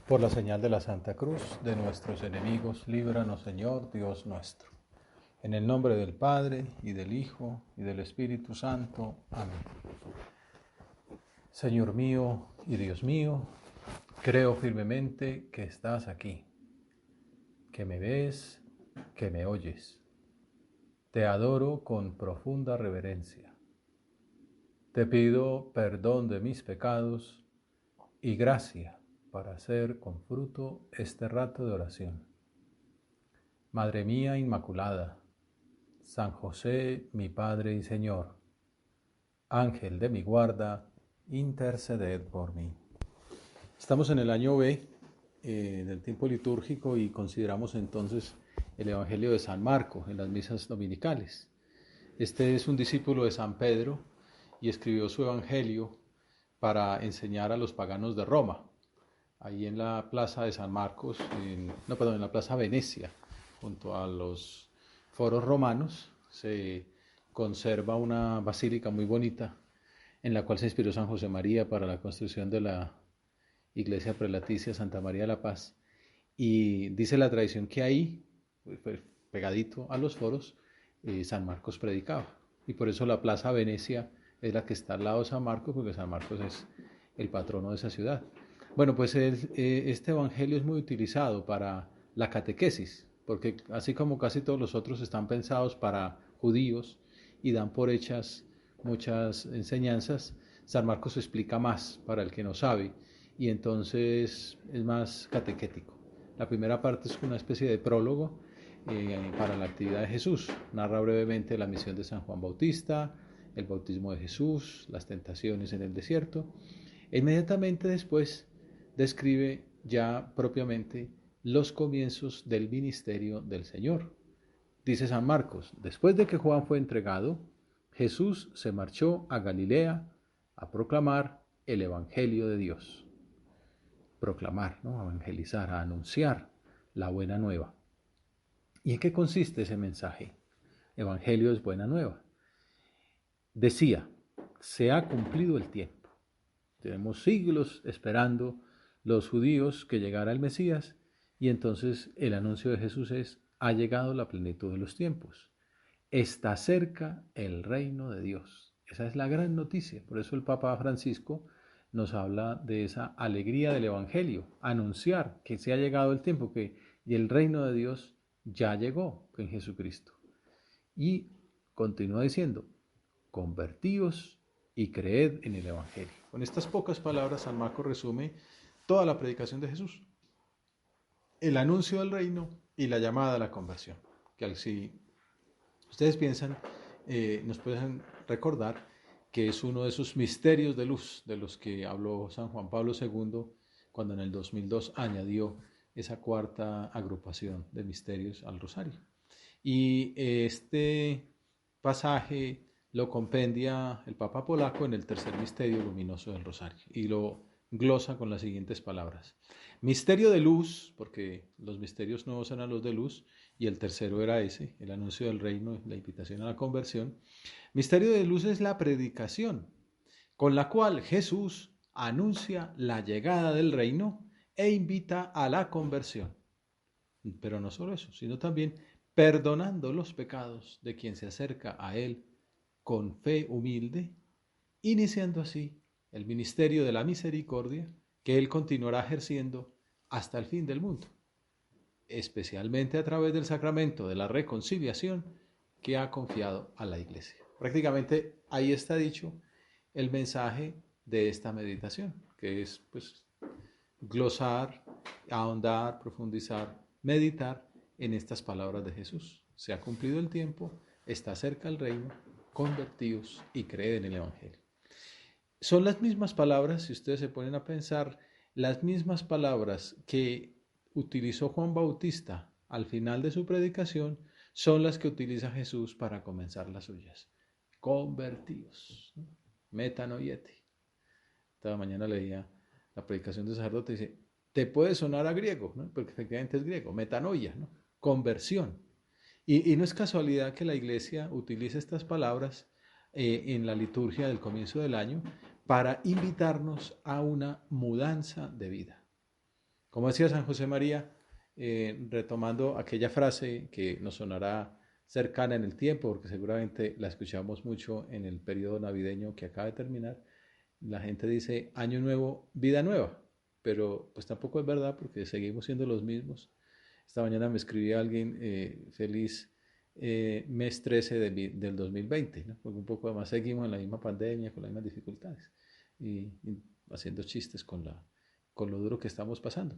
Por la señal de la Santa Cruz de nuestros enemigos, líbranos, Señor Dios nuestro. En el nombre del Padre, y del Hijo, y del Espíritu Santo. Amén. Señor mío y Dios mío, creo firmemente que estás aquí, que me ves, que me oyes. Te adoro con profunda reverencia. Te pido perdón de mis pecados y gracia para hacer con fruto este rato de oración. Madre mía Inmaculada, San José, mi Padre y Señor, Ángel de mi guarda, interceded por mí. Estamos en el año B del tiempo litúrgico y consideramos entonces el Evangelio de San Marcos en las misas dominicales. Este es un discípulo de San Pedro y escribió su Evangelio para enseñar a los paganos de Roma. Ahí en la plaza de San Marcos, en la plaza Venecia, junto a los foros romanos, se conserva una basílica muy bonita en la cual se inspiró San José María para la construcción de la iglesia prelaticia Santa María de la Paz. Y dice la tradición que ahí, pegadito a los foros, San Marcos predicaba. Y por eso la plaza Venecia es la que está al lado de San Marcos, porque San Marcos es el patrono de esa ciudad. Bueno, pues este evangelio es muy utilizado para la catequesis, porque así como casi todos los otros están pensados para judíos y dan por hechas muchas enseñanzas, San Marcos explica más para el que no sabe y entonces es más catequético. La primera parte es una especie de prólogo para la actividad de Jesús. Narra brevemente la misión de San Juan Bautista, el bautismo de Jesús, las tentaciones en el desierto. E inmediatamente después describe ya propiamente los comienzos del ministerio del Señor. Dice San Marcos, después de que Juan fue entregado, Jesús se marchó a Galilea a proclamar el Evangelio de Dios. Proclamar, ¿no? A evangelizar, a anunciar la buena nueva. ¿Y en qué consiste ese mensaje? Evangelio es buena nueva. Decía, se ha cumplido el tiempo. Tenemos siglos esperando los judíos que llegara el Mesías y entonces el anuncio de Jesús es, ha llegado la plenitud de los tiempos. Está cerca el reino de Dios. Esa es la gran noticia. Por eso el Papa Francisco nos habla de esa alegría del Evangelio, anunciar que se ha llegado el tiempo, que y el reino de Dios ya llegó en Jesucristo. Y continúa diciendo, convertíos y creed en el Evangelio. Con estas pocas palabras, San Marcos resume toda la predicación de Jesús. El anuncio del reino y la llamada a la conversión. Que si ustedes piensan, nos pueden recordar que es uno de esos misterios de luz de los que habló San Juan Pablo II cuando en el 2002 añadió esa cuarta agrupación de misterios al rosario. Y este pasaje lo compendia el Papa polaco en el tercer misterio luminoso del rosario y lo glosa con las siguientes palabras. Misterio de luz, porque los misterios nuevos eran los de luz, y el tercero era ese, el anuncio del reino, la invitación a la conversión. Misterio de luz es la predicación, con la cual Jesús anuncia la llegada del reino e invita a la conversión. Pero no solo eso, sino también perdonando los pecados de quien se acerca a Él con fe humilde, iniciando así el ministerio de la misericordia que Él continuará ejerciendo hasta el fin del mundo, especialmente a través del sacramento de la reconciliación que ha confiado a la Iglesia. Prácticamente ahí está dicho el mensaje de esta meditación, que es pues glosar, ahondar, profundizar, meditar en estas palabras de Jesús. Se ha cumplido el tiempo, está cerca el reino, convertíos y creed en el Evangelio. Son las mismas palabras, si ustedes se ponen a pensar, las mismas palabras que utilizó Juan Bautista al final de su predicación, son las que utiliza Jesús para comenzar las suyas. Convertíos, ¿no? Metanoiete. Esta mañana leía la predicación del sacerdote y dice, te puede sonar a griego, ¿no? Porque efectivamente es griego, metanoia, ¿no? Conversión. Y no es casualidad que la Iglesia utilice estas palabras en la liturgia del comienzo del año para invitarnos a una mudanza de vida. Como decía San José María, retomando aquella frase que nos sonará cercana en el tiempo, porque seguramente la escuchamos mucho en el periodo navideño que acaba de terminar, la gente dice año nuevo, vida nueva, pero pues tampoco es verdad porque seguimos siendo los mismos. Esta mañana me escribía alguien feliz mes 13 del 2020, ¿no? Porque un poco además seguimos en la misma pandemia, con las mismas dificultades y haciendo chistes con lo duro que estamos pasando.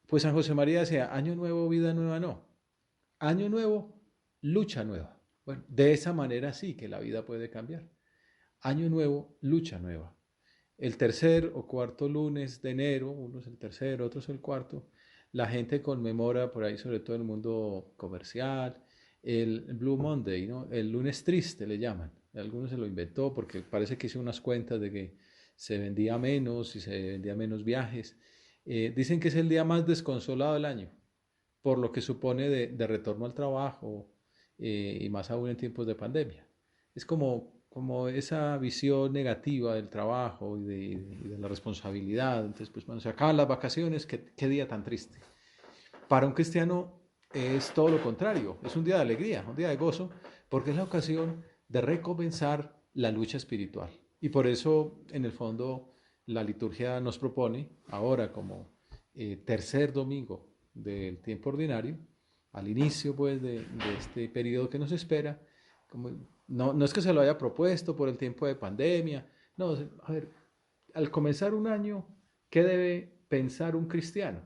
Pues San José María decía, año nuevo, vida nueva, no. Año nuevo, lucha nueva. Bueno, de esa manera sí que la vida puede cambiar. Año nuevo, lucha nueva. El tercer o cuarto lunes de enero, uno es el tercero, otro es el cuarto, la gente conmemora por ahí, sobre todo en el mundo comercial, el Blue Monday, ¿no? El lunes triste le llaman. Algunos se lo inventó porque parece que hizo unas cuentas de que se vendía menos y se vendía menos viajes. Dicen que es el día más desconsolado del año, por lo que supone de retorno al trabajo y más aún en tiempos de pandemia. Es como esa visión negativa del trabajo y de la responsabilidad. Entonces, pues cuando se acaban las vacaciones, qué día tan triste. Para un cristiano es todo lo contrario, es un día de alegría, un día de gozo, porque es la ocasión de recompensar la lucha espiritual. Y por eso, en el fondo, la liturgia nos propone, ahora como tercer domingo del tiempo ordinario, al inicio pues de este periodo que nos espera, como, no es que se lo haya propuesto por el tiempo de pandemia, no, a ver, al comenzar un año, ¿qué debe pensar un cristiano?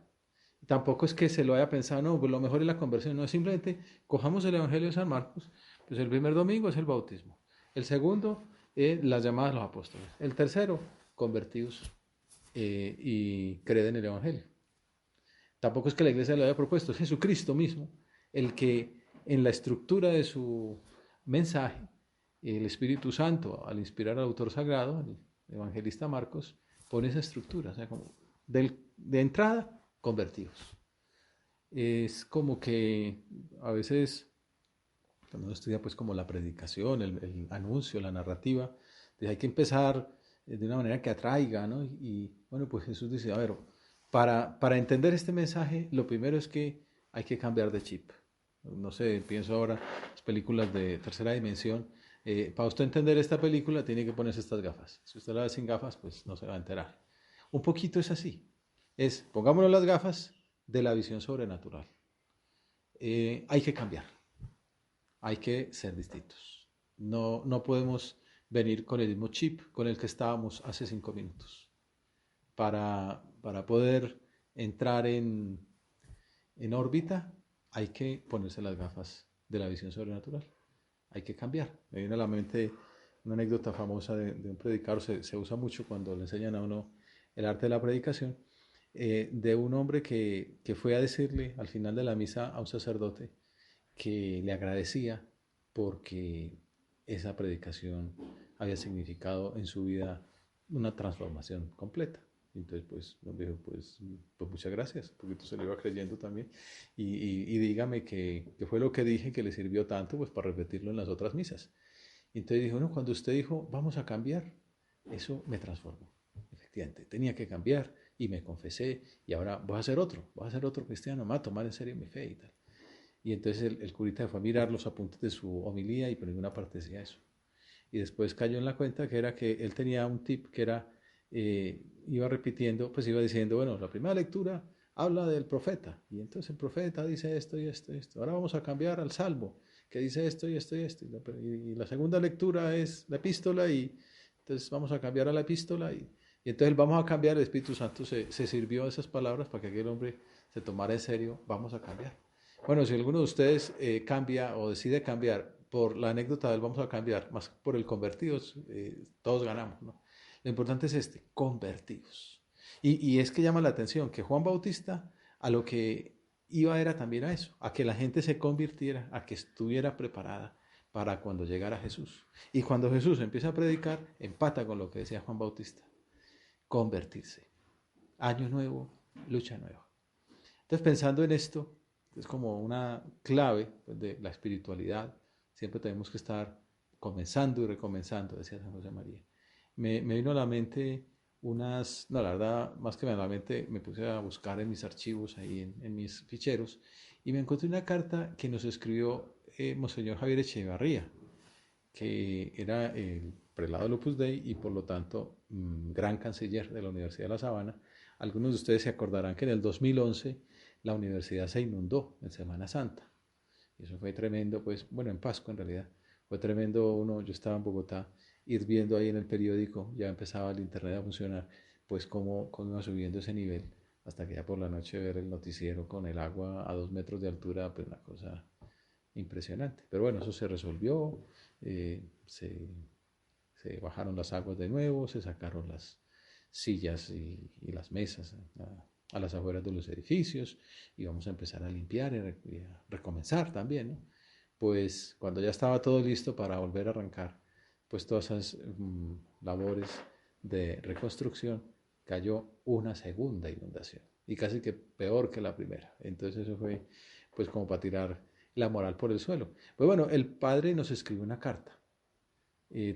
Tampoco es que se lo haya pensado, no, pues lo mejor es la conversión, no, es simplemente cojamos el Evangelio de San Marcos, pues el primer domingo es el bautismo, el segundo, las llamadas a los apóstoles, el tercero, convertidos y creed en el Evangelio. Tampoco es que la iglesia lo haya propuesto, es Jesucristo mismo el que en la estructura de su mensaje, el Espíritu Santo, al inspirar al autor sagrado, al evangelista Marcos, pone esa estructura, o sea, como de entrada, convertidos. Es como que a veces, cuando uno estudia pues como la predicación, el anuncio, la narrativa, hay que empezar de una manera que atraiga, ¿no? Y bueno, pues Jesús dice, a ver, para entender este mensaje, lo primero es que hay que cambiar de chip. No sé, pienso ahora en las películas de tercera dimensión. Para usted entender esta película tiene que ponerse estas gafas. Si usted la ve sin gafas, pues no se va a enterar. Un poquito es así. Pongámonos las gafas de la visión sobrenatural. Hay que cambiar, hay que ser distintos. No podemos venir con el mismo chip con el que estábamos hace 5 minutos. Para poder entrar en órbita, hay que ponerse las gafas de la visión sobrenatural. Hay que cambiar. Me viene a la mente una anécdota famosa de un predicador, se usa mucho cuando le enseñan a uno el arte de la predicación, de un hombre que fue a decirle al final de la misa a un sacerdote que le agradecía porque esa predicación había significado en su vida una transformación completa. Entonces, pues, nos dijo, pues muchas gracias, porque tú se lo iba creyendo también. Y dígame que fue lo que dije que le sirvió tanto, pues, para repetirlo en las otras misas. Y entonces dijo, no, cuando usted dijo, vamos a cambiar, eso me transformó. Efectivamente, tenía que cambiar y me confesé y ahora voy a ser otro cristiano, me voy a tomar en serio mi fe y tal. Y entonces el curita fue a mirar los apuntes de su homilía y por ninguna parte decía eso. Y después cayó en la cuenta que era que él tenía un tip que era, iba repitiendo, pues iba diciendo, bueno, la primera lectura habla del profeta. Y entonces el profeta dice esto y esto y esto. Ahora vamos a cambiar al salmo, que dice esto y esto y esto. Y la segunda lectura es la epístola y entonces vamos a cambiar a la epístola y entonces vamos a cambiar, el Espíritu Santo se sirvió de esas palabras para que aquel hombre se tomara en serio, vamos a cambiar. Bueno, si alguno de ustedes cambia o decide cambiar por la anécdota del vamos a cambiar, más por el convertidos, todos ganamos, ¿no? Lo importante es convertidos. Y es que llama la atención que Juan Bautista a lo que iba era también a eso, a que la gente se convirtiera, a que estuviera preparada para cuando llegara Jesús. Y cuando Jesús empieza a predicar, empata con lo que decía Juan Bautista, convertirse. Año nuevo, lucha nueva. Entonces, pensando en esto, es como una clave pues, de la espiritualidad. Siempre tenemos que estar comenzando y recomenzando, decía San José María. Me vino a la mente no, la verdad, más que manualmente me puse a buscar en mis archivos, ahí en mis ficheros, y me encontré una carta que nos escribió Monseñor Javier Echevarría, que era el prelado del Opus Dei y por lo tanto gran canciller de la Universidad de La Sabana. Algunos de ustedes se acordarán que en el 2011 la universidad se inundó en Semana Santa. Y eso fue tremendo, pues, bueno, en Pascua en realidad. Fue tremendo, yo estaba en Bogotá, ir viendo ahí en el periódico, ya empezaba el internet a funcionar, pues cómo iba subiendo ese nivel, hasta que ya por la noche ver el noticiero con el agua a 2 metros de altura, pues una cosa impresionante. Pero bueno, eso se resolvió, eh, se, se bajaron las aguas de nuevo, se sacaron las sillas y las mesas a las afueras de los edificios y vamos a empezar a limpiar y a recomenzar también, ¿no? Pues cuando ya estaba todo listo para volver a arrancar, pues todas esas labores de reconstrucción, cayó una segunda inundación y casi que peor que la primera. Entonces eso fue pues como para tirar la moral por el suelo. Pues bueno, el padre nos escribió una carta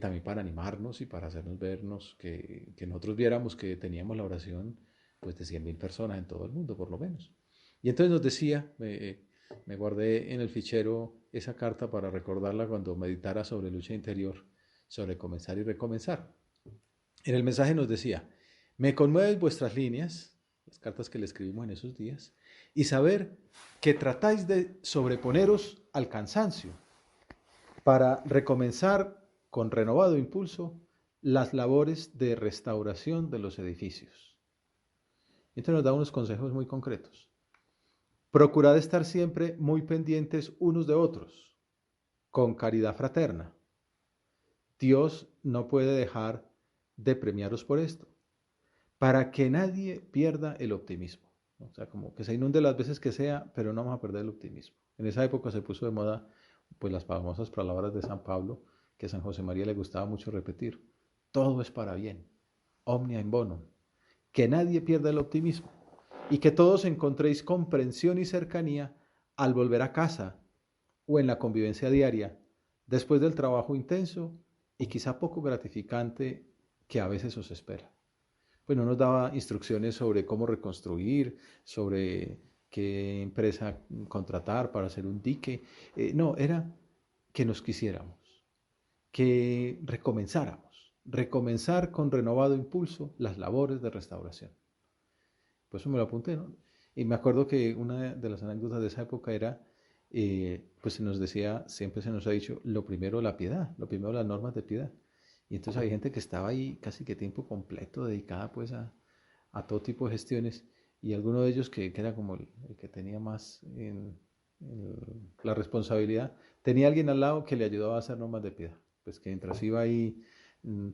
también para animarnos y para hacernos vernos, que nosotros viéramos que teníamos la oración pues de 100.000 personas en todo el mundo, por lo menos. Y entonces nos decía, me guardé en el fichero esa carta para recordarla cuando meditara sobre lucha interior, sobre comenzar y recomenzar. En el mensaje nos decía, me conmueven vuestras líneas, las cartas que le escribimos en esos días, y saber que tratáis de sobreponeros al cansancio para recomenzar con renovado impulso las labores de restauración de los edificios. Entonces nos da unos consejos muy concretos. Procurad estar siempre muy pendientes unos de otros, con caridad fraterna. Dios no puede dejar de premiaros por esto, para que nadie pierda el optimismo. O sea, como que se inunde las veces que sea, pero no vamos a perder el optimismo. En esa época se puso de moda pues las famosas palabras de San Pablo, que a San José María le gustaba mucho repetir. Todo es para bien, omnia in bonum. Que nadie pierda el optimismo y que todos encontréis comprensión y cercanía al volver a casa o en la convivencia diaria, después del trabajo intenso y quizá poco gratificante que a veces os espera. Pues no nos daba instrucciones sobre cómo reconstruir, sobre qué empresa contratar para hacer un dique. No, era que nos quisiéramos, que recomenzar con renovado impulso las labores de restauración. Por eso me lo apunté, ¿no? Y me acuerdo que una de las anécdotas de esa época era, pues se nos decía, siempre se nos ha dicho, lo primero la piedad, lo primero las normas de piedad. Y entonces hay gente que estaba ahí casi que tiempo completo, dedicada pues a todo tipo de gestiones, y alguno de ellos que era como el que tenía más la responsabilidad, tenía alguien al lado que le ayudaba a hacer normas de piedad. Pues que mientras iba ahí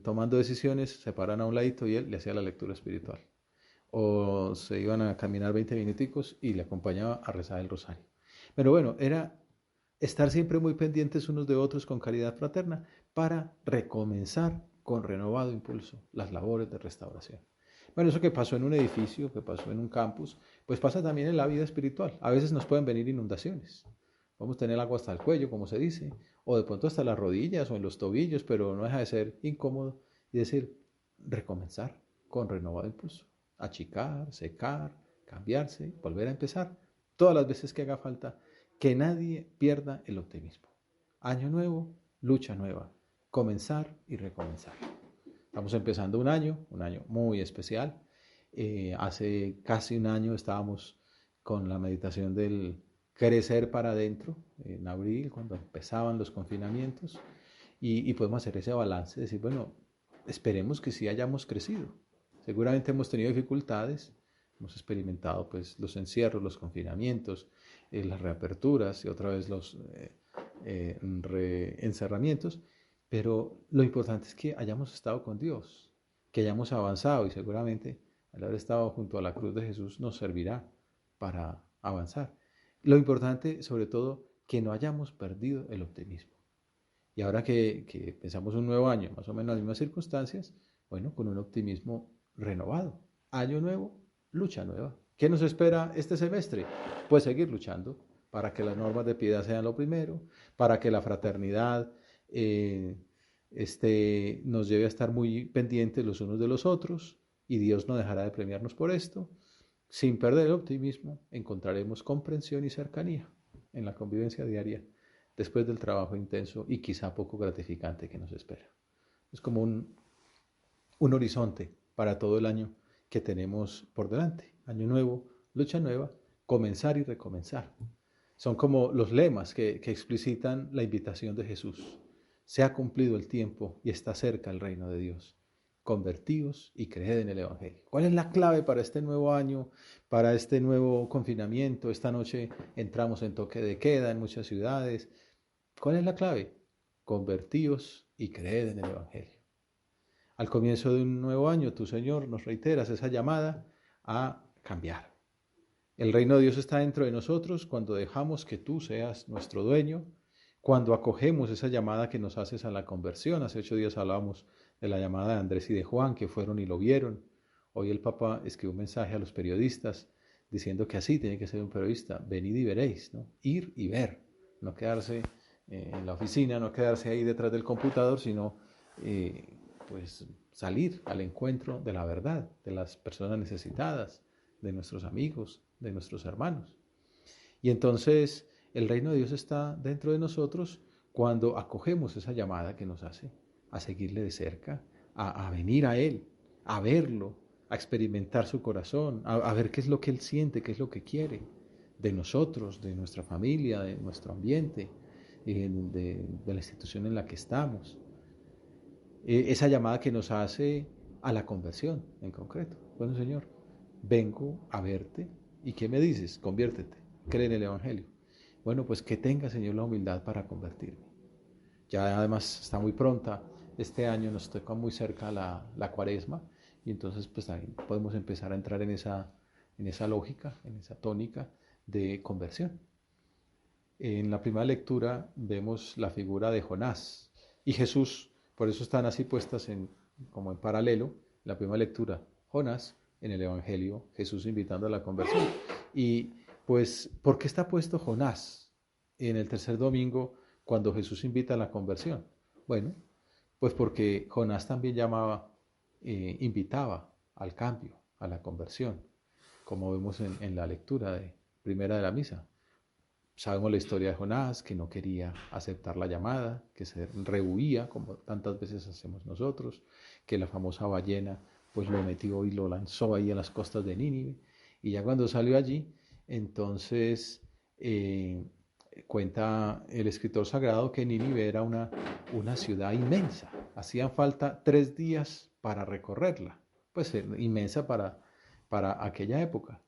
tomando decisiones, se paran a un ladito y él le hacía la lectura espiritual o se iban a caminar 20 minuticos y le acompañaba a rezar el rosario. Pero bueno, era estar siempre muy pendientes unos de otros con caridad fraterna para recomenzar con renovado impulso las labores de restauración. Bueno, eso que pasó en un edificio, que pasó en un campus, pues pasa también en la vida espiritual. A veces nos pueden venir inundaciones. Vamos a tener agua hasta el cuello, como se dice, o de pronto hasta las rodillas o en los tobillos, pero no deja de ser incómodo y decir, recomenzar con renovado impulso achicar, secar, cambiarse, volver a empezar, todas las veces que haga falta, que nadie pierda el optimismo. Año nuevo, lucha nueva, comenzar y recomenzar. Estamos empezando un año muy especial. Hace casi un año estábamos con la meditación del crecer para adentro, en abril, cuando empezaban los confinamientos, y podemos hacer ese balance, decir, bueno, esperemos que sí hayamos crecido. Seguramente hemos tenido dificultades, hemos experimentado pues los encierros, los confinamientos, las reaperturas y otra vez los reencerramientos, pero lo importante es que hayamos estado con Dios, que hayamos avanzado y seguramente al haber estado junto a la cruz de Jesús nos servirá para avanzar. Lo importante, sobre todo, que no hayamos perdido el optimismo. Y ahora que pensamos un nuevo año, más o menos en las mismas circunstancias, bueno, con un optimismo renovado. Año nuevo, lucha nueva. ¿Qué nos espera este semestre? Pues seguir luchando para que las normas de piedad sean lo primero, para que la fraternidad nos lleve a estar muy pendientes los unos de los otros, y Dios no dejará de premiarnos por esto. Sin perder el optimismo, encontraremos comprensión y cercanía en la convivencia diaria después del trabajo intenso y quizá poco gratificante que nos espera. Es como un horizonte para todo el año que tenemos por delante. Año nuevo, lucha nueva, comenzar y recomenzar. Son como los lemas que explicitan la invitación de Jesús. Se ha cumplido el tiempo y está cerca el reino de Dios. Convertíos y creed en el Evangelio. ¿Cuál es la clave para este nuevo año, para este nuevo confinamiento? Esta noche entramos en toque de queda en muchas ciudades. ¿Cuál es la clave? Convertíos y creed en el Evangelio. Al comienzo de un nuevo año, tú, Señor, nos reiteras esa llamada a cambiar. El reino de Dios está dentro de nosotros cuando dejamos que tú seas nuestro dueño, cuando acogemos esa llamada que nos haces a la conversión. Hace 8 días hablábamos de la llamada de Andrés y de Juan, que fueron y lo vieron. Hoy el Papa escribió un mensaje a los periodistas diciendo que así tiene que ser un periodista. Venid y veréis, ¿no? Ir y ver, no quedarse en la oficina, no quedarse ahí detrás del computador, sino pues salir al encuentro de la verdad, de las personas necesitadas, de nuestros amigos, de nuestros hermanos. Y entonces el reino de Dios está dentro de nosotros cuando acogemos esa llamada que nos hace a seguirle de cerca, a venir a Él, a verlo, a experimentar su corazón, a ver qué es lo que Él siente, qué es lo que quiere de nosotros, de nuestra familia, de nuestro ambiente, de la institución en la que estamos. Esa llamada que nos hace a la conversión en concreto. Bueno, Señor, vengo a verte y ¿qué me dices? Conviértete, cree en el Evangelio. Bueno, pues que tenga, Señor, la humildad para convertirme. Ya además está muy pronta, este año nos toca muy cerca la Cuaresma y entonces pues ahí podemos empezar a entrar en esa lógica, en esa tónica de conversión. En la primera lectura vemos la figura de Jonás y Jesús, por eso están así puestas como en paralelo, la primera lectura, Jonás, en el Evangelio, Jesús invitando a la conversión. Y pues, ¿por qué está puesto Jonás en el tercer domingo cuando Jesús invita a la conversión? Bueno, pues porque Jonás también invitaba al cambio, a la conversión, como vemos en la lectura primera de la misa. Sabemos la historia de Jonás, que no quería aceptar la llamada, que se rehuía, como tantas veces hacemos nosotros, que la famosa ballena pues lo metió y lo lanzó ahí en las costas de Nínive. Y ya cuando salió allí, entonces cuenta el escritor sagrado que Nínive era una ciudad inmensa. Hacían falta 3 días para recorrerla, pues inmensa para aquella época.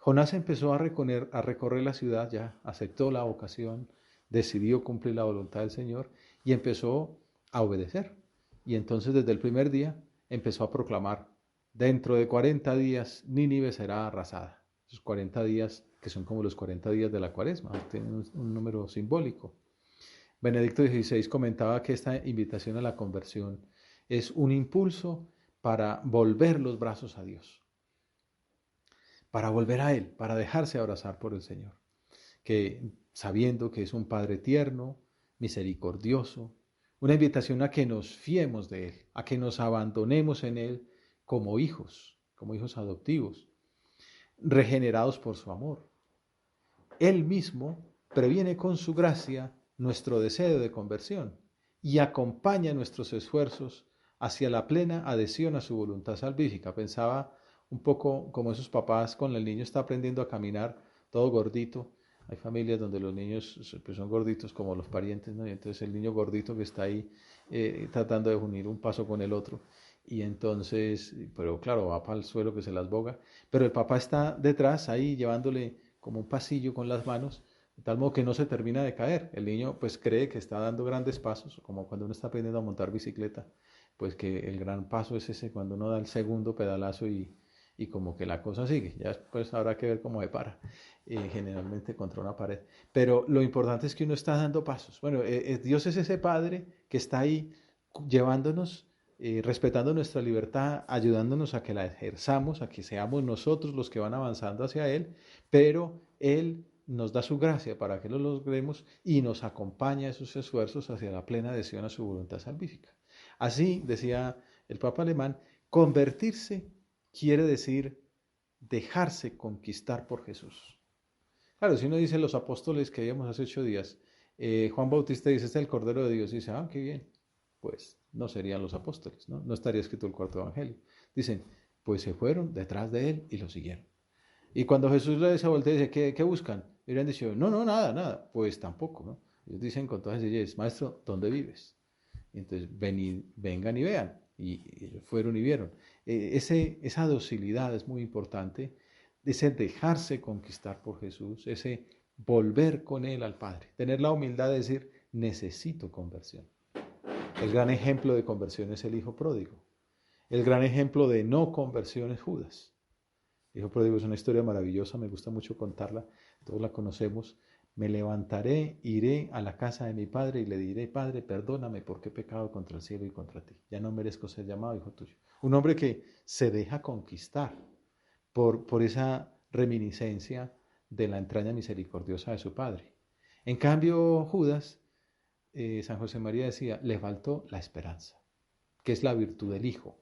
Jonás empezó a recorrer la ciudad, ya aceptó la vocación, decidió cumplir la voluntad del Señor y empezó a obedecer. Y entonces desde el primer día empezó a proclamar, dentro de 40 días Nínive será arrasada. Esos 40 días que son como los 40 días de la Cuaresma, tienen un número simbólico. Benedicto XVI comentaba que esta invitación a la conversión es un impulso para volver los brazos a Dios, para volver a Él, para dejarse abrazar por el Señor, que sabiendo que es un Padre tierno, misericordioso, una invitación a que nos fiemos de Él, a que nos abandonemos en Él como hijos adoptivos, regenerados por su amor. Él mismo previene con su gracia nuestro deseo de conversión y acompaña nuestros esfuerzos hacia la plena adhesión a su voluntad salvífica. Pensaba un poco como esos papás cuando el niño está aprendiendo a caminar todo gordito. Hay familias donde los niños pues, son gorditos como los parientes, ¿no? Y entonces el niño gordito que está ahí tratando de unir un paso con el otro. Y entonces, pero claro, va para el suelo que se las boga. Pero el papá está detrás ahí llevándole como un pasillo con las manos, de tal modo que no se termina de caer. El niño pues cree que está dando grandes pasos, como cuando uno está aprendiendo a montar bicicleta, pues que el gran paso es ese cuando uno da el segundo pedalazo y como que la cosa sigue. Ya después habrá que ver cómo se para, generalmente contra una pared. Pero lo importante es que uno está dando pasos. Bueno, Dios es ese Padre que está ahí llevándonos, respetando nuestra libertad, ayudándonos a que la ejerzamos, a que seamos nosotros los que van avanzando hacia Él, pero Él nos da su gracia para que lo logremos y nos acompaña esos esfuerzos hacia la plena adhesión a su voluntad salvífica. Así, decía el Papa alemán, convertirse quiere decir dejarse conquistar por Jesús. Claro, si uno dice los apóstoles que vimos hace 8 días, Juan Bautista dice, este es el Cordero de Dios, y dice, qué bien, pues no serían los apóstoles, ¿no? No estaría escrito el cuarto evangelio. Dicen, pues se fueron detrás de él y lo siguieron. Y cuando Jesús les voltea y dice, ¿qué buscan? Y le han dicho, no, nada, pues tampoco, ¿no? Ellos dicen con toda sencillez, maestro, ¿dónde vives? Y entonces vengan y vean. Y ellos fueron y vieron. Esa docilidad es muy importante, ese dejarse conquistar por Jesús, ese volver con Él al Padre, tener la humildad de decir, necesito conversión. El gran ejemplo de conversión es el hijo pródigo. El gran ejemplo de no conversión es Judas. El hijo pródigo es una historia maravillosa, me gusta mucho contarla, todos la conocemos. Me levantaré, iré a la casa de mi padre y le diré, Padre, perdóname porque he pecado contra el cielo y contra ti. Ya no merezco ser llamado hijo tuyo. Un hombre que se deja conquistar por esa reminiscencia de la entraña misericordiosa de su padre. En cambio, Judas, San José María decía, le faltó la esperanza, que es la virtud del hijo,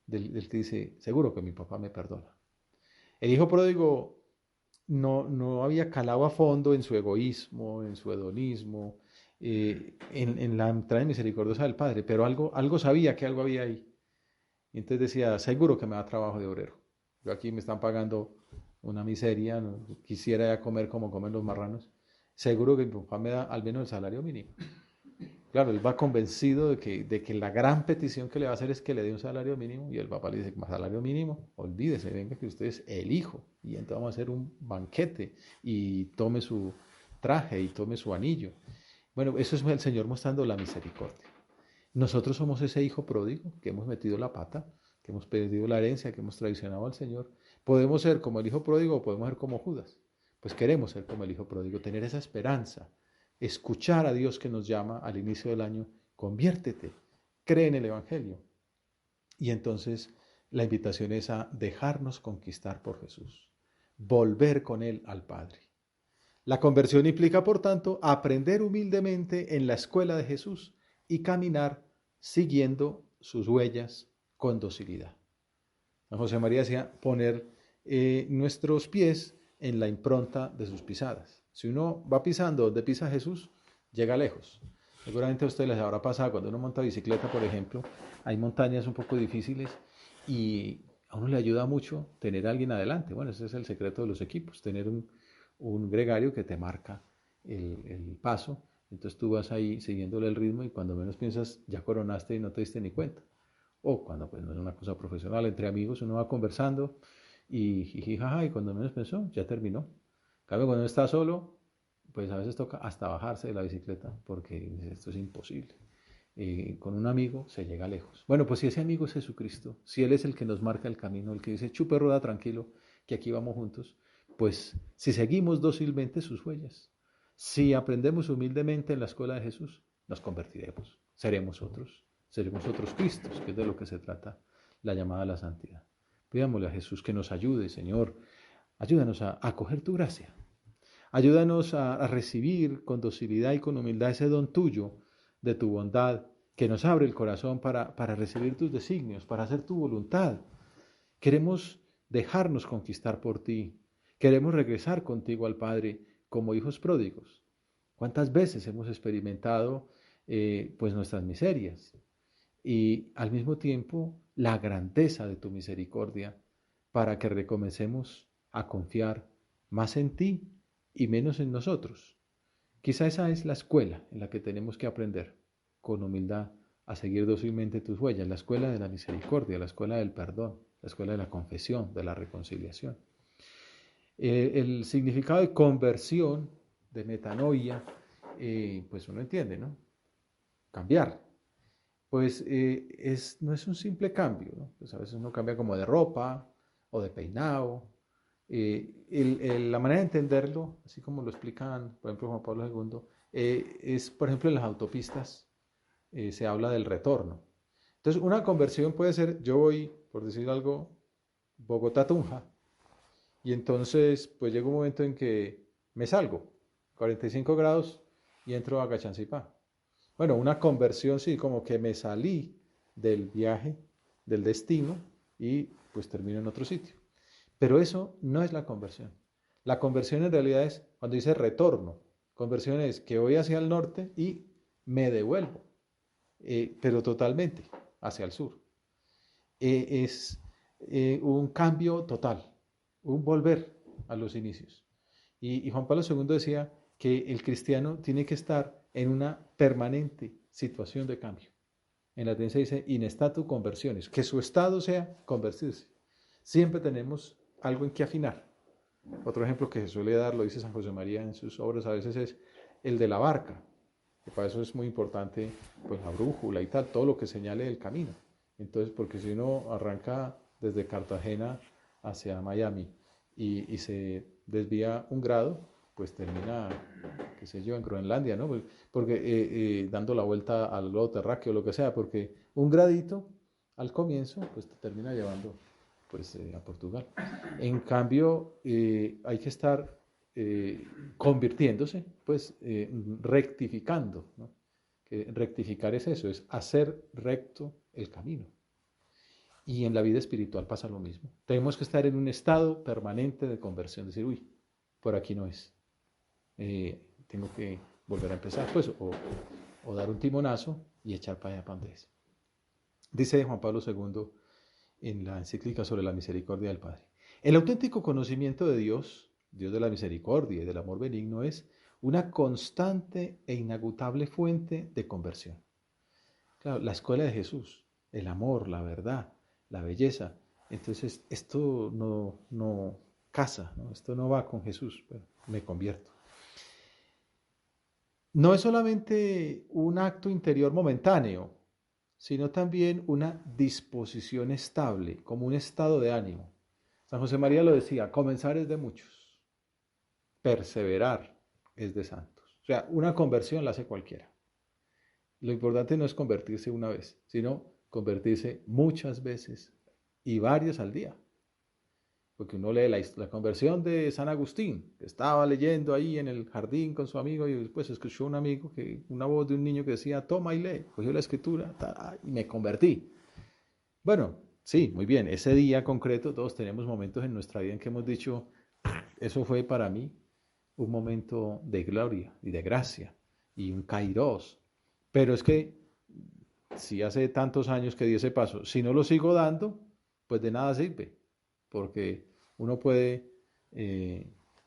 del que dice, seguro que mi papá me perdona. El hijo pródigo no había calado a fondo en su egoísmo, en su hedonismo, en la entraña misericordiosa del Padre, pero algo sabía que algo había ahí. Y entonces decía, seguro que me da trabajo de obrero. Yo aquí me están pagando una miseria, ¿no? Quisiera ya comer como comen los marranos. Seguro que mi papá me da al menos el salario mínimo. Claro, él va convencido de que la gran petición que le va a hacer es que le dé un salario mínimo y el papá le dice, más salario mínimo, olvídese, venga que usted es el hijo y entonces vamos a hacer un banquete y tome su traje y tome su anillo. Bueno, eso es el Señor mostrando la misericordia. Nosotros somos ese hijo pródigo que hemos metido la pata, que hemos perdido la herencia, que hemos traicionado al Señor. Podemos ser como el hijo pródigo o podemos ser como Judas. Pues queremos ser como el hijo pródigo, tener esa esperanza, escuchar a Dios que nos llama al inicio del año, conviértete, cree en el Evangelio. Y entonces la invitación es a dejarnos conquistar por Jesús, volver con Él al Padre. La conversión implica, por tanto, aprender humildemente en la escuela de Jesús y caminar siguiendo sus huellas con docilidad. San José María decía poner nuestros pies en la impronta de sus pisadas. Si uno va pisando donde pisa Jesús, llega lejos. Seguramente a ustedes les habrá pasado cuando uno monta bicicleta, por ejemplo, hay montañas un poco difíciles y a uno le ayuda mucho tener a alguien adelante. Bueno, ese es el secreto de los equipos, tener un gregario que te marca el paso. Entonces tú vas ahí siguiéndole el ritmo y cuando menos piensas ya coronaste y no te diste ni cuenta. O cuando pues no es una cosa profesional, entre amigos uno va conversando y jijijaja y cuando menos pensó ya terminó. En cambio cuando uno está solo, pues a veces toca hasta bajarse de la bicicleta porque esto es imposible. Con un amigo se llega lejos. Bueno, pues si ese amigo es Jesucristo, si Él es el que nos marca el camino, el que dice chupe rueda tranquilo, que aquí vamos juntos, pues si seguimos dócilmente sus huellas, si aprendemos humildemente en la escuela de Jesús, nos convertiremos, seremos otros Cristos, que es de lo que se trata la llamada a la santidad. Pidámosle a Jesús que nos ayude, Señor, ayúdanos a acoger tu gracia, ayúdanos a recibir con docilidad y con humildad ese don tuyo, de tu bondad, que nos abre el corazón para recibir tus designios, para hacer tu voluntad. Queremos dejarnos conquistar por ti. Queremos regresar contigo al Padre como hijos pródigos. ¿Cuántas veces hemos experimentado pues nuestras miserias? Y al mismo tiempo la grandeza de tu misericordia para que recomencemos a confiar más en ti y menos en nosotros. Quizá esa es la escuela en la que tenemos que aprender con humildad a seguir dócilmente tus huellas, la escuela de la misericordia, la escuela del perdón, la escuela de la confesión, de la reconciliación. El significado de conversión, de metanoia, pues uno entiende, ¿no? Cambiar. Pues no es un simple cambio, ¿no? Pues a veces uno cambia como de ropa o de peinado. La manera de entenderlo, así como lo explican, por ejemplo, Juan Pablo II, es, por ejemplo, en las autopistas se habla del retorno. Entonces, una conversión puede ser, yo voy, por decir algo, Bogotá-Tunja, y entonces, pues llega un momento en que me salgo, 45 grados, y entro a Gachancipá. Bueno, una conversión, sí, como que me salí del viaje, del destino, y pues termino en otro sitio. Pero eso no es la conversión. La conversión en realidad es cuando dice retorno. Conversión es que voy hacia el norte y me devuelvo, pero totalmente hacia el sur. Es un cambio total, un volver a los inicios. Y Juan Pablo II decía que el cristiano tiene que estar en una permanente situación de cambio. En la tendencia dice in statu conversiones, que su estado sea convertirse. Siempre tenemos algo en que afinar. Otro ejemplo que se suele dar, lo dice San José María en sus obras a veces, es el de la barca, que para eso es muy importante pues la brújula y tal, todo lo que señale el camino. Entonces, porque si uno arranca desde Cartagena hacia Miami y se desvía un grado, pues termina, qué sé yo, en Groenlandia, ¿no? Porque dando la vuelta al globo terráqueo o lo que sea, porque un gradito al comienzo, pues te termina llevando pues, a Portugal. En cambio, hay que estar convirtiéndose, pues rectificando, ¿no? Que rectificar es eso, es hacer recto el camino. Y en la vida espiritual pasa lo mismo. Tenemos que estar en un estado permanente de conversión, decir, uy, por aquí no es. Tengo que volver a empezar, pues, o dar un timonazo y echar para allá para donde es. Dice Juan Pablo II en la encíclica sobre la misericordia del Padre. El auténtico conocimiento de Dios, Dios de la misericordia y del amor benigno, es una constante e inagotable fuente de conversión. Claro, la escuela de Jesús, el amor, la verdad, la belleza. Entonces, esto no casa, ¿no? Esto no va con Jesús, pero me convierto. No es solamente un acto interior momentáneo, sino también una disposición estable, como un estado de ánimo. San José María lo decía, comenzar es de muchos, perseverar es de santos. O sea, una conversión la hace cualquiera. Lo importante no es convertirse una vez, sino convertirse muchas veces y varias al día. Porque uno lee la conversión de San Agustín, que estaba leyendo ahí en el jardín con su amigo y después escuchó un amigo, una voz de un niño que decía, toma y lee, cogió la escritura y me convertí. Bueno, sí, muy bien, ese día concreto todos tenemos momentos en nuestra vida en que hemos dicho, eso fue para mí un momento de gloria y de gracia y un kairos. Pero es que si hace tantos años que di ese paso, si no lo sigo dando, pues de nada sirve, porque uno puede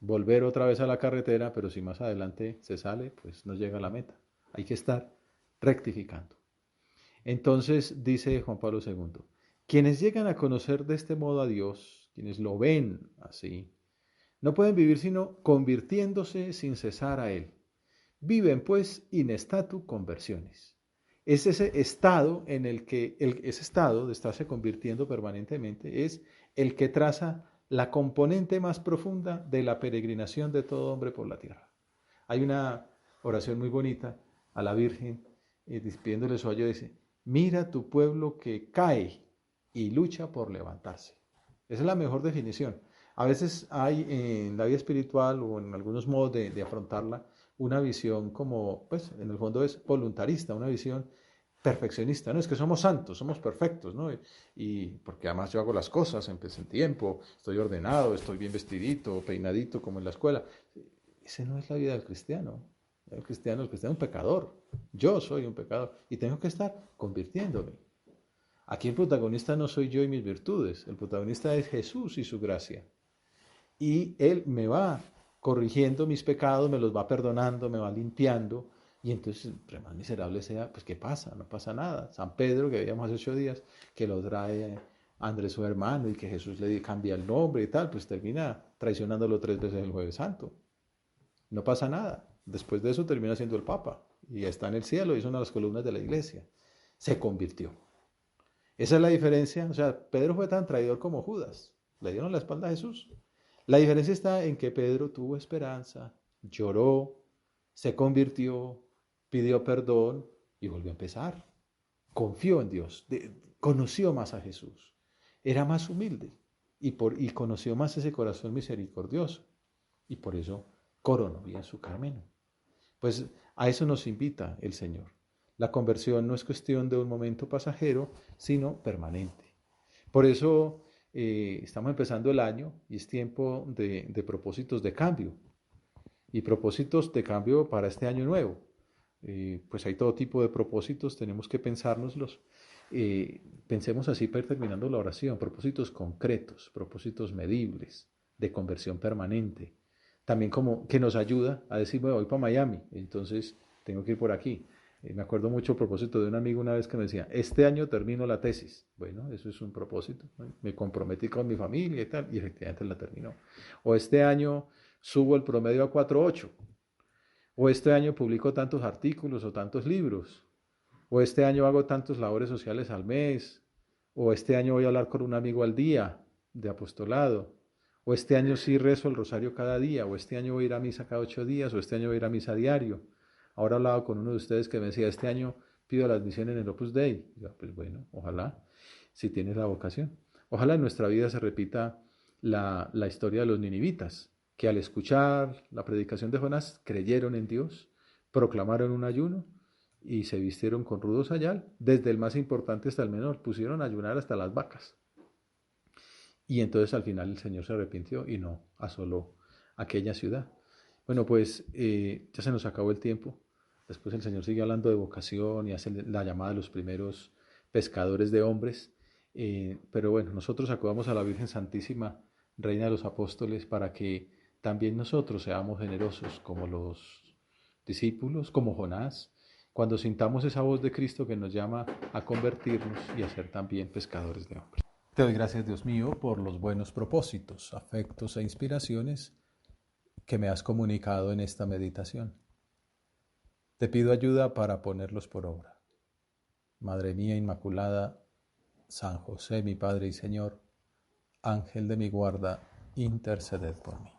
volver otra vez a la carretera, pero si más adelante se sale, pues no llega a la meta. Hay que estar rectificando. Entonces dice Juan Pablo II, quienes llegan a conocer de este modo a Dios, quienes lo ven así, no pueden vivir sino convirtiéndose sin cesar a Él. Viven pues in statu conversiones. Es ese estado en el que, ese estado de estarse convirtiendo permanentemente es el que traza la componente más profunda de la peregrinación de todo hombre por la tierra. Hay una oración muy bonita a la Virgen, pidiéndole su ayuda, dice, mira tu pueblo que cae y lucha por levantarse. Esa es la mejor definición. A veces hay en la vida espiritual o en algunos modos de afrontarla una visión como, pues en el fondo es voluntarista, una visión perfeccionista, ¿no? Es que somos santos, somos perfectos, ¿no? Y porque además yo hago las cosas en tiempo, estoy ordenado, estoy bien vestidito, peinadito como en la escuela. Esa no es la vida del cristiano. El cristiano es un pecador. Yo soy un pecador y tengo que estar convirtiéndome. Aquí el protagonista no soy yo y mis virtudes, el protagonista es Jesús y su gracia. Y Él me va corrigiendo mis pecados, me los va perdonando, me va limpiando. Y entonces, entre más miserable sea, pues ¿qué pasa? No pasa nada. San Pedro, que veíamos hace 8 días, que lo trae Andrés su hermano y que Jesús le cambia el nombre y tal, pues termina traicionándolo 3 veces el Jueves Santo. No pasa nada. Después de eso termina siendo el Papa y está en el cielo y es una de las columnas de la iglesia. Se convirtió. Esa es la diferencia. O sea, Pedro fue tan traidor como Judas. Le dieron la espalda a Jesús. La diferencia está en que Pedro tuvo esperanza, lloró, se convirtió, pidió perdón y volvió a empezar. Confió en Dios, conoció más a Jesús, era más humilde y conoció más ese corazón misericordioso y por eso coronó bien su camino. Pues a eso nos invita el Señor. La conversión no es cuestión de un momento pasajero, sino permanente. Por eso estamos empezando el año y es tiempo de propósitos de cambio y propósitos de cambio para este año nuevo. Pues hay todo tipo de propósitos, tenemos que pensárnoslos. Pensemos así para ir terminando la oración, propósitos concretos, propósitos medibles, de conversión permanente. También como que nos ayuda a decir, bueno, voy para Miami, entonces tengo que ir por aquí. Me acuerdo mucho a propósito de un amigo una vez que me decía, este año termino la tesis. Bueno, eso es un propósito, ¿no? Me comprometí con mi familia y tal, y efectivamente la terminó. O este año subo el promedio a 4.8. O este año publico tantos artículos o tantos libros. O este año hago tantos labores sociales al mes. O este año voy a hablar con un amigo al día de apostolado. O este año sí rezo el rosario cada día. O este año voy a ir a misa cada 8 días. O este año voy a ir a misa diario. Ahora he hablado con uno de ustedes que me decía, este año pido la admisión en el Opus Dei. Y yo, pues bueno, ojalá, si tienes la vocación. Ojalá en nuestra vida se repita la historia de los ninivitas, que al escuchar la predicación de Jonás creyeron en Dios, proclamaron un ayuno y se vistieron con rudo sayal, desde el más importante hasta el menor, pusieron a ayunar hasta las vacas. Y entonces al final el Señor se arrepintió y no asoló aquella ciudad. Bueno, pues ya se nos acabó el tiempo. Después el Señor sigue hablando de vocación y hace la llamada de los primeros pescadores de hombres. Pero bueno, nosotros acudamos a la Virgen Santísima, Reina de los Apóstoles, para que también nosotros seamos generosos como los discípulos, como Jonás, cuando sintamos esa voz de Cristo que nos llama a convertirnos y a ser también pescadores de hombres. Te doy gracias, Dios mío, por los buenos propósitos, afectos e inspiraciones que me has comunicado en esta meditación. Te pido ayuda para ponerlos por obra. Madre mía Inmaculada, San José, mi Padre y Señor, Ángel de mi guarda, interceded por mí.